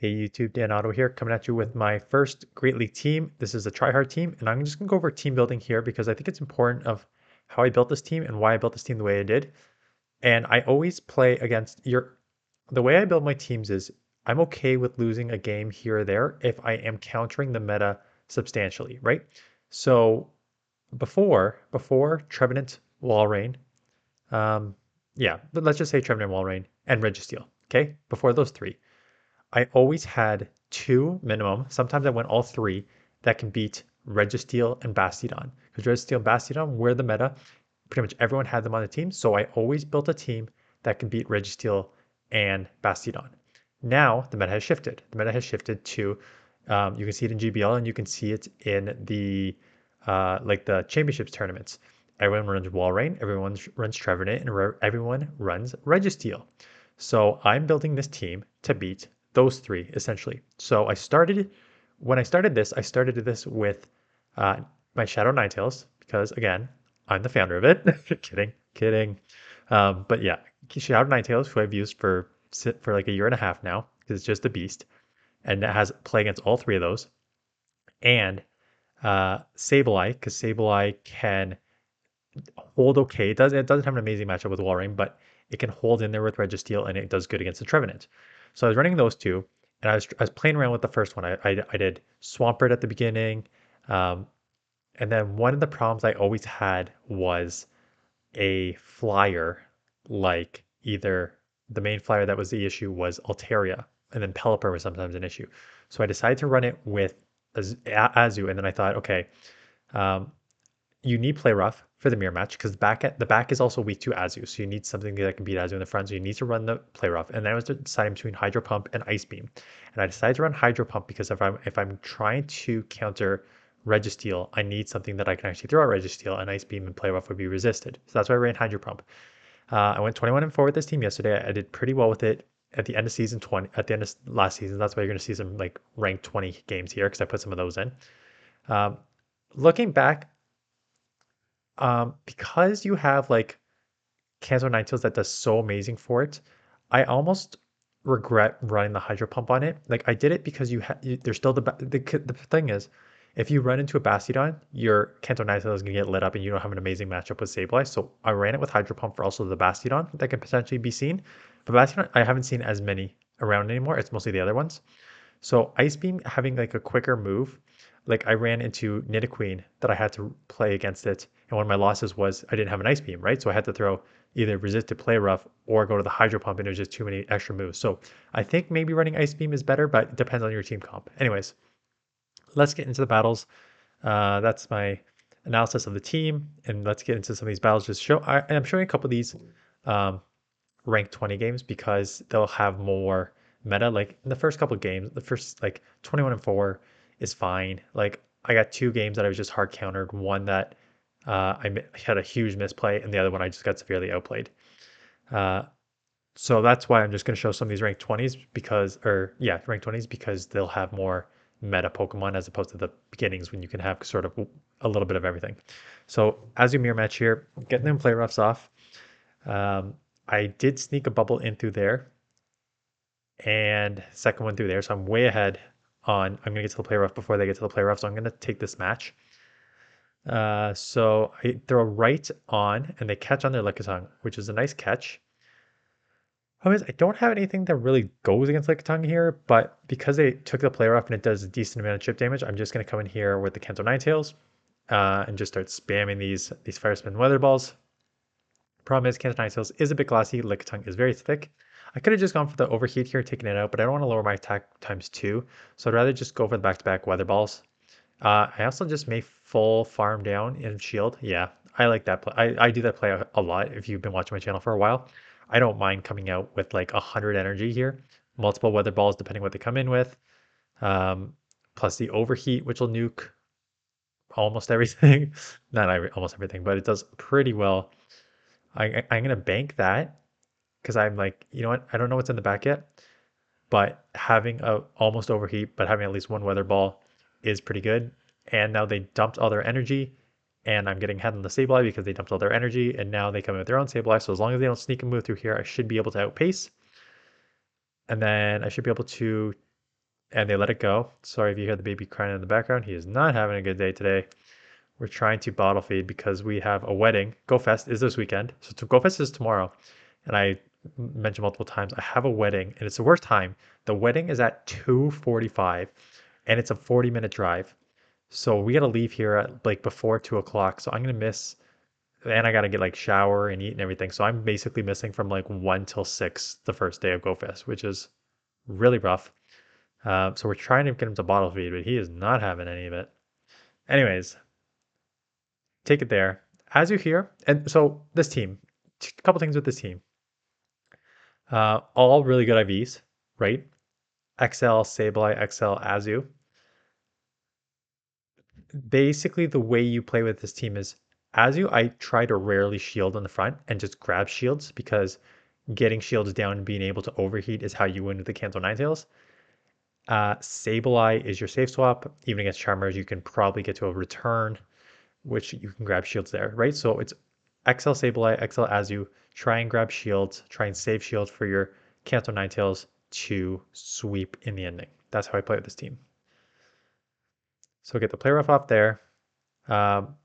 Hey YouTube, DanOttawa here, coming at you with my first Great League team. This is a tryhard team, and I'm just gonna go over team building here because I think it's important of how I built this team and why I built this team the way I did. And I always play against the way I build my teams is I'm okay with losing a game here or there if I am countering the meta substantially, right? So before Trevenant, Walrein, um, yeah, but let's just say Trevenant, Walrein, and Registeel, okay? Before those three. I always had two minimum. Sometimes I went all three that can beat Registeel and Bastiodon. Because Registeel and Bastiodon were the meta. Pretty much everyone had them on the team. So I always built a team that can beat Registeel and Bastiodon. Now the meta has shifted. The meta has shifted to, you can see it in GBL and you can see it in the like the championships tournaments. Everyone runs Walrein, everyone runs Trevenant, and everyone runs Registeel. So I'm building this team to beat those three essentially. So when I started this, I started this with my Shadow Ninetales because again, I'm the founder of it. Kidding. But yeah, Shadow Ninetales, who I've used for like a year and a half now, because it's just a beast, and it has play against all three of those. And Sableye, because Sableye can hold okay. It doesn't have an amazing matchup with Walrein, but it can hold in there with Registeel and it does good against the Trevenant. So I was running those two, and I was playing around with the first one. I did Swampert at the beginning, um, and then one of the problems I always had was a flyer, like either the main flyer that was the issue was Altaria, and then Pelipper was sometimes an issue. So I decided to run it with Azu, and then I thought, okay, um, you need play rough for the mirror match because the back is also weak to Azu, so you need something that can beat Azu in the front. So you need to run the play rough. And then I was deciding between Hydro Pump and Ice Beam, and I decided to run Hydro Pump because if I'm trying to counter Registeel, I need something that I can actually throw at Registeel, and Ice Beam and play rough would be resisted. So that's why I ran Hydro Pump. I went 21-4 with this team yesterday. I did pretty well with it at the end of season 20. At the end of last season, that's why you're going to see some like ranked 20 games here because I put some of those in. Um, Looking back, because you have like Cancer Ninetales that does so amazing for it, I almost regret running the Hydro Pump on it. Like I did it because there's still the thing is, if you run into a Bastiodon, your Cancer Ninetales is gonna get lit up, and you don't have an amazing matchup with Sableye. So I ran it with Hydro Pump for also the Bastiodon that can potentially be seen. But Bastiodon, I haven't seen as many around anymore. It's mostly the other ones. So Ice Beam having like a quicker move, like I ran into Nidoqueen that I had to play against it, and one of my losses was I didn't have an Ice Beam, right? So I had to throw either resisted play rough or go to the Hydro Pump, and it was just too many extra moves. So I think maybe running Ice Beam is better, but it depends on your team comp. Anyways, let's get into the battles. That's my analysis of the team, and let's get into some of these battles. I'm showing a couple of these um, ranked 20 games because they'll have more meta. Like in the first couple of games, the first like 21-4 is fine. Like I got two games that I was just hard countered. One that had a huge misplay, and the other one I just got severely outplayed. Uh, so that's why I'm just going to show some of these ranked 20s ranked 20s because they'll have more meta Pokemon as opposed to the beginnings when you can have sort of a little bit of everything. So as you mirror match here, getting them play roughs off. Um, I did sneak a bubble in through there and second one through there. So I'm way ahead I'm going to get to the play rough before they get to the play rough. So I'm going to take this match. So I throw right on and they catch on their Lickitung, which is a nice catch. I don't have anything that really goes against Lickitung here, but because they took the play rough and it does a decent amount of chip damage, I'm just going to come in here with the Kanto Ninetales and just start spamming these Fire Spin Weather Balls. Problem is, Cancer Ninetales is a bit glossy, Lickitung is very thick. I could have just gone for the overheat here, taking it out, but I don't want to lower my attack times 2, so I'd rather just go for the back-to-back Weather Balls. I also just may full farm down in shield. Yeah, I like that play. I do that play a lot if you've been watching my channel for a while. I don't mind coming out with like 100 energy here. Multiple weather balls depending what they come in with. Um, Plus the overheat, which will nuke almost everything. Not almost everything, but it does pretty well. I'm going to bank that because I'm like, you know what? I don't know what's in the back yet, but having a almost overheat, but having at least one weather ball is pretty good. And now they dumped all their energy, and I'm getting ahead on the Sableye because they dumped all their energy, and now they come in with their own Sableye. So as long as they don't sneak and move through here, I should be able to outpace. And then I should be able to and they let it go. Sorry if you hear the baby crying in the background. He is not having a good day today. We're trying to bottle feed because we have a wedding. GoFest is this weekend. So GoFest is tomorrow. And I mentioned multiple times, I have a wedding and it's the worst time. The wedding is at 2:45 and it's a 40-minute drive. So we got to leave here at like before 2 o'clock. So I'm going to miss, and I got to get like shower and eat and everything. So I'm basically missing from like 1 till 6 the first day of GoFest, which is really rough. So we're trying to get him to bottle feed, but he is not having any of it. Anyways, take it there. As you hear, and so this team, a couple things with this team. All really good IVs, right? XL, Sableye, XL, Azu. Basically, the way you play with this team is Azu, I try to rarely shield on the front and just grab shields because getting shields down and being able to overheat is how you win with the Kanto Ninetales. Sableye is your safe swap. Even against Charmers, you can probably get to a return, which you can grab shields there, right? So it's XL Sableye, XL Azu, try and grab shields, try and save shields for your Kanto Ninetales to sweep in the ending. That's how I play with this team. So get the play rough off there. Um,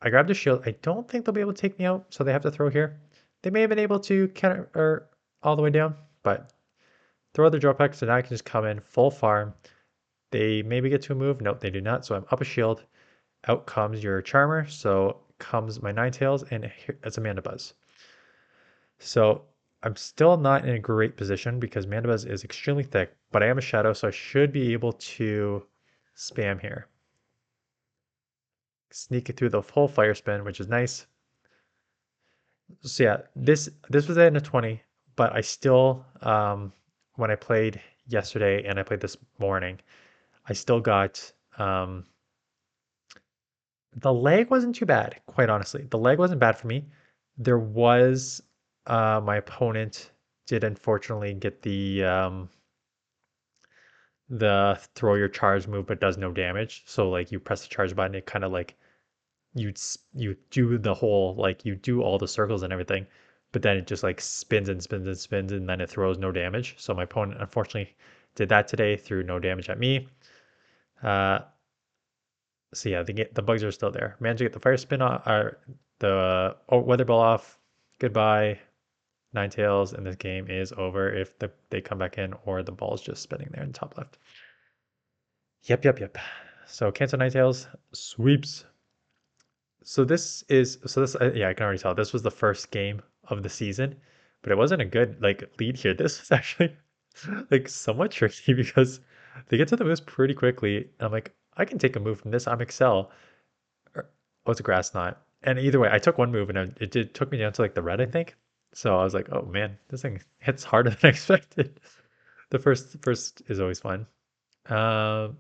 I grabbed a shield. I don't think they'll be able to take me out, so they have to throw here. They may have been able to counter or all the way down, but throw the drop back, so now I can just come in full farm. They maybe get to a move. Nope, they do not. So I'm up a shield. Out comes your Charmer. So comes my Ninetales, and it's a Mandibuzz. So I'm still not in a great position because Mandibuzz is extremely thick, but I am a Shadow, so I should be able to spam here. Sneak it through the full Fire Spin, which is nice. So yeah, this was in a 20, but I still when I played yesterday and I played this morning, I still got the lag wasn't too bad, quite honestly. The lag wasn't bad for me. There was my opponent did unfortunately get the throw your charge move but does no damage. So like you press the charge button, it kind of like you do the whole like you do all the circles and everything, but then it just like spins and spins and spins and then it throws no damage. So my opponent unfortunately did that today, threw no damage at me. Uh, so yeah, the bugs are still there. Managed to get the fire spin off, or the weather ball off. Goodbye, Ninetales, and this game is over if they come back in or the ball's just spinning there in the top left. Yep. So cancel Ninetales sweeps. So this yeah, I can already tell this was the first game of the season, but it wasn't a good like lead here. This is actually like somewhat tricky because they get to the moves pretty quickly. And I'm like, I can take a move from this. I'm Excel. Oh, it's a grass knot. And either way, I took one move and took me down to like the red, I think. So I was like, oh man, this thing hits harder than I expected. The first is always fun. Um,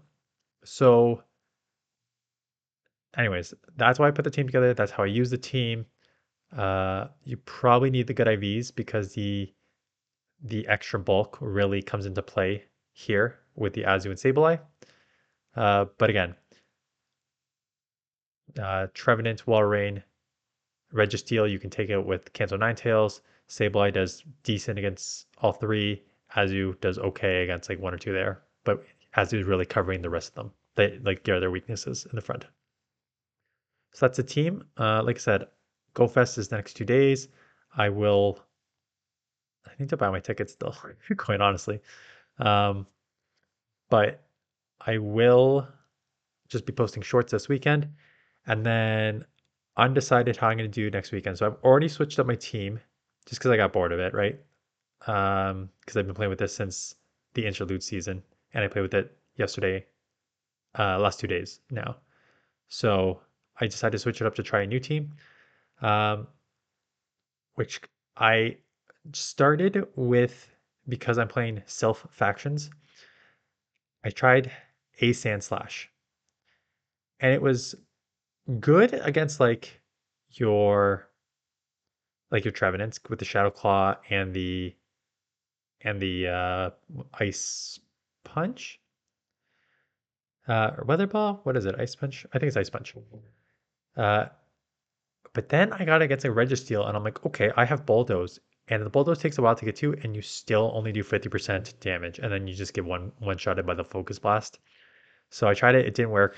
so anyways, that's why I put the team together. That's how I use the team. You probably need the good IVs because the extra bulk really comes into play here with the Azu and Sableye. But again, Trevenant, Walrein, Registeel, you can take it with Cancel Ninetales. Sableye does decent against all three. Azu does okay against like one or two there, but Azu is really covering the rest of them. They like get their weaknesses in the front. So that's the team. Like I said, GoFest is the next 2 days. I need to buy my tickets still, quite honestly. Um, but I will just be posting shorts this weekend, and then undecided how I'm going to do next weekend. So I've already switched up my team just because I got bored of it, right? Because I've been playing with this since the interlude season, and I played with it yesterday, last 2 days now. So I decided to switch it up to try a new team, um, which I started with because I'm playing self factions. I tried a Sand Slash, and it was good against your your Trevenants with the Shadow Claw and the Ice Punch. Or Weather Ball? What is it? Ice Punch? I think it's Ice Punch. Uh, but then I got against a Registeel, and I'm like, okay, I have Bulldoze. And the bulldoze takes a while to get to, and you still only do 50% damage, and then you just get one shotted by the focus blast. So I tried it, it didn't work.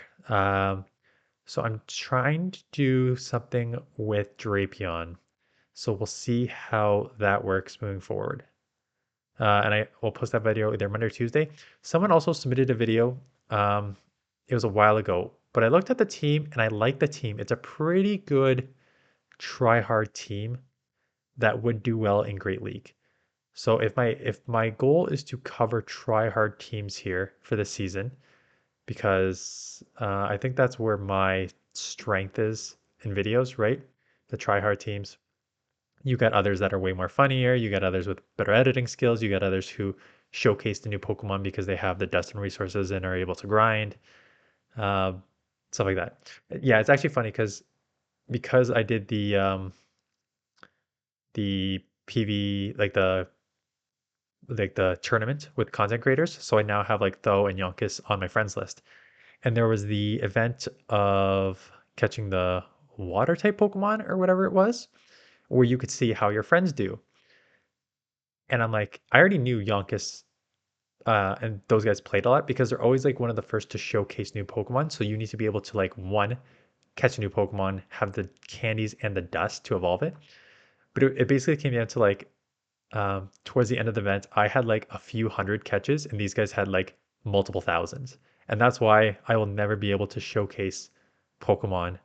So I'm trying to do something with Drapion. So we'll see how that works moving forward. And I will post that video either Monday or Tuesday. Someone also submitted a video. Um, it was a while ago, but I looked at the team and I like the team. It's a pretty good try hard team that would do well in Great League. So if my goal is to cover try hard teams here for the season, because I think that's where my strength is in videos, right? The try hard teams. You got others that are way more funnier. You got others with better editing skills. You got others who showcase the new Pokemon because they have the Dustin resources and are able to grind, um, stuff like that. Yeah, it's actually funny because I did the PV like the tournament with content creators. So I now have like Tho and Yonkis on my friends list. And there was the event of catching the water type Pokemon or whatever it was, where you could see how your friends do. And I'm like, I already knew Yonkis and those guys played a lot because they're always like one of the first to showcase new Pokemon. So you need to be able to like one, catch a new Pokemon, have the candies and the dust to evolve it. But it basically came down to like towards the end of the event, I had like a few hundred catches, and these guys had like multiple thousands. And that's why I will never be able to showcase Pokemon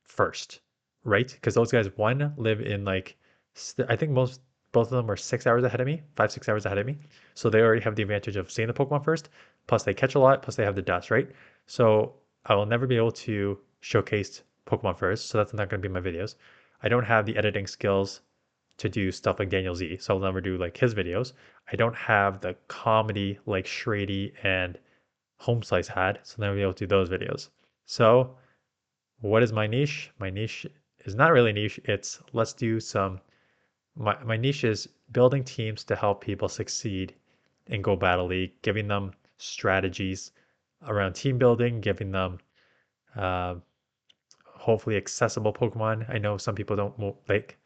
first, right? Because those guys, one, live in like, I think both of them are 6 hours ahead of me, 5, 6 hours ahead of me. So they already have the advantage of seeing the Pokemon first. Plus, they catch a lot, plus, they have the dust, right? So I will never be able to showcase Pokemon first. So that's not going to be my videos. I don't have the editing skills to do stuff like Daniel Z. So I'll never do like his videos. I don't have the comedy like Shrady and Home Slice had, so I'll never be able to do those videos. So what is my niche? My niche is not really niche. It's let's do some. My niche is building teams to help people succeed in Go Battle League, giving them strategies around team building, giving them uh, hopefully accessible Pokemon. I know some people don't like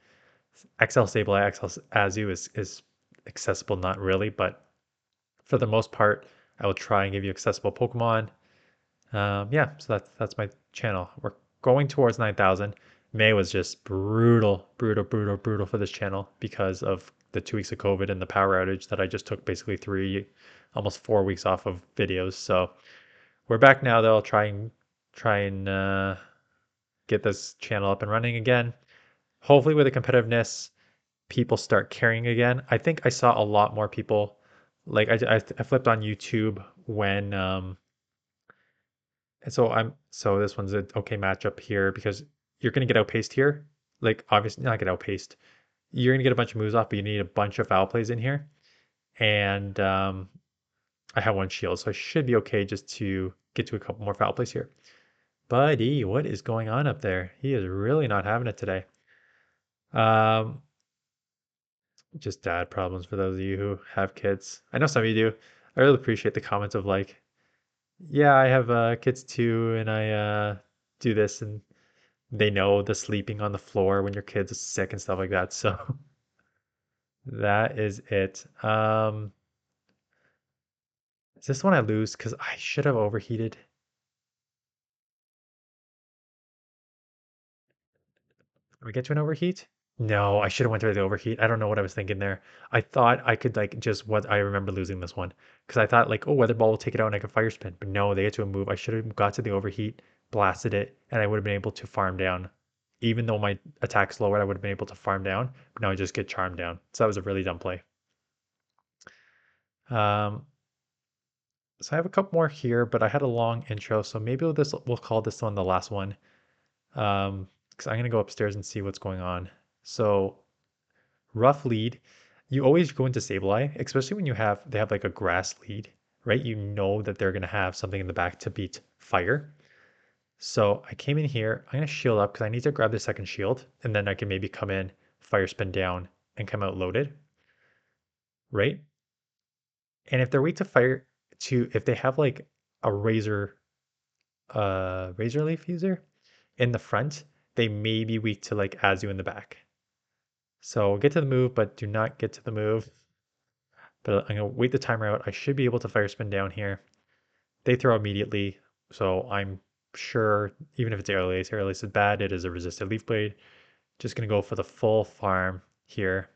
XL Sableye, XL Azu is accessible, not really, but for the most part, I will try and give you accessible Pokemon. Yeah, so that's my channel. We're going towards 9,000. May was just brutal, brutal, brutal, brutal for this channel because of the 2 weeks of COVID and the power outage that I just took basically almost 4 weeks off of videos. So we're back now though. I'll try and get this channel up and running again. Hopefully with the competitiveness, people start caring again. I think I saw a lot more people like I flipped on YouTube when and so this one's an okay matchup here because you're gonna get outpaced here. Like obviously not get outpaced. You're gonna get a bunch of moves off, but you need a bunch of foul plays in here. And I have one shield, so I should be okay just to get to a couple more foul plays here. Buddy, what is going on up there? He is really not having it today. Um, just dad problems for those of you who have kids. I know some of you do. I really appreciate the comments of like, yeah, I have kids too, and I do this, and they know the sleeping on the floor when your kid's sick and stuff like that. So that is it. Is this one I lose? Because I should have overheated. Did we get to an overheat? No, I should have went to the overheat. I don't know what I was thinking there. I thought I could like just what I remember losing this one because I thought like, oh, weather ball will take it out and I could fire spin. But no, they get to a move. I should have got to the overheat, blasted it, and I would have been able to farm down. Even though my attack's lowered, I would have been able to farm down. But now I just get charmed down. So that was a really dumb play. Um, so I have a couple more here, but I had a long intro, so maybe we'll call this one the last one. Because I'm gonna go upstairs and see what's going on. So rough lead, you always go into Sableye, especially when they have like a grass lead, right? You know that they're gonna have something in the back to beat fire. So I came in here, I'm gonna shield up because I need to grab the second shield, and then I can maybe come in, fire spin down, and come out loaded, right? And if they're weak to fire if they have like a razor leaf user in the front, they may be weak to like Azu in the back. So get to the move, but do not get to the move. But I'm going to wait the timer out. I should be able to fire spin down here. They throw immediately, so I'm sure, even if it's airlace is bad. It is a resisted leaf blade. Just going to go for the full farm here.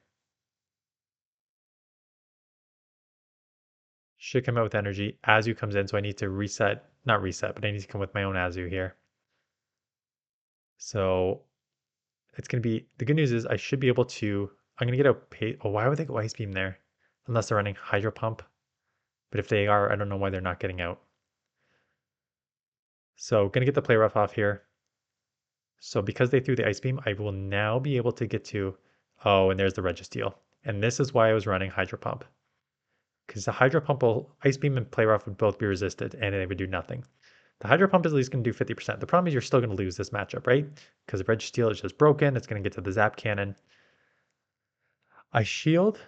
Should come out with energy. Azu comes in, so I need to reset, not reset, but I need to come with my own Azu here. So it's going to be, the good news is I should be able to, I'm going to get a pay, oh, why would they go Ice Beam there? Unless they're running Hydro Pump. But if they are, I don't know why they're not getting out. So going to get the play rough off here. So because they threw the Ice Beam, I will now be able to get to, oh, and there's the Registeel. And this is why I was running Hydro Pump. Because the Hydro Pump will, Ice Beam and Play Rough would both be resisted and they would do nothing. The Hydro Pump is at least going to do 50%. The problem is you're still going to lose this matchup, right? Because the Registeel is just broken. It's going to get to the Zap Cannon. I shield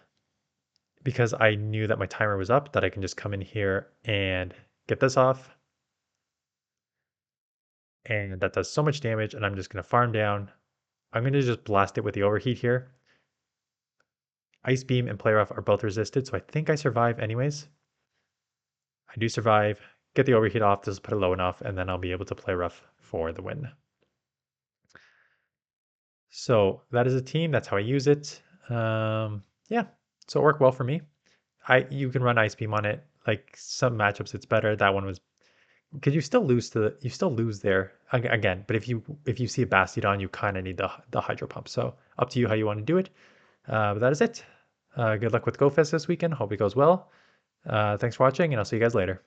because I knew that my timer was up, that I can just come in here and get this off. And that does so much damage, and I'm just going to farm down. I'm going to just blast it with the overheat here. Ice Beam and Play Rough are both resisted, so I think I survive anyways. I do survive. Get the overheat off, just put it low enough, and then I'll be able to Play Rough for the win. So that is a team. That's how I use it. Yeah, so it worked well for me. You can run Ice Beam on it. Like some matchups, it's better. That one was because you still lose there again. But if you see a Bastiodon, you kind of need the Hydro Pump. So up to you how you want to do it. But that is it. Good luck with GoFest this weekend. Hope it goes well. Thanks for watching, and I'll see you guys later.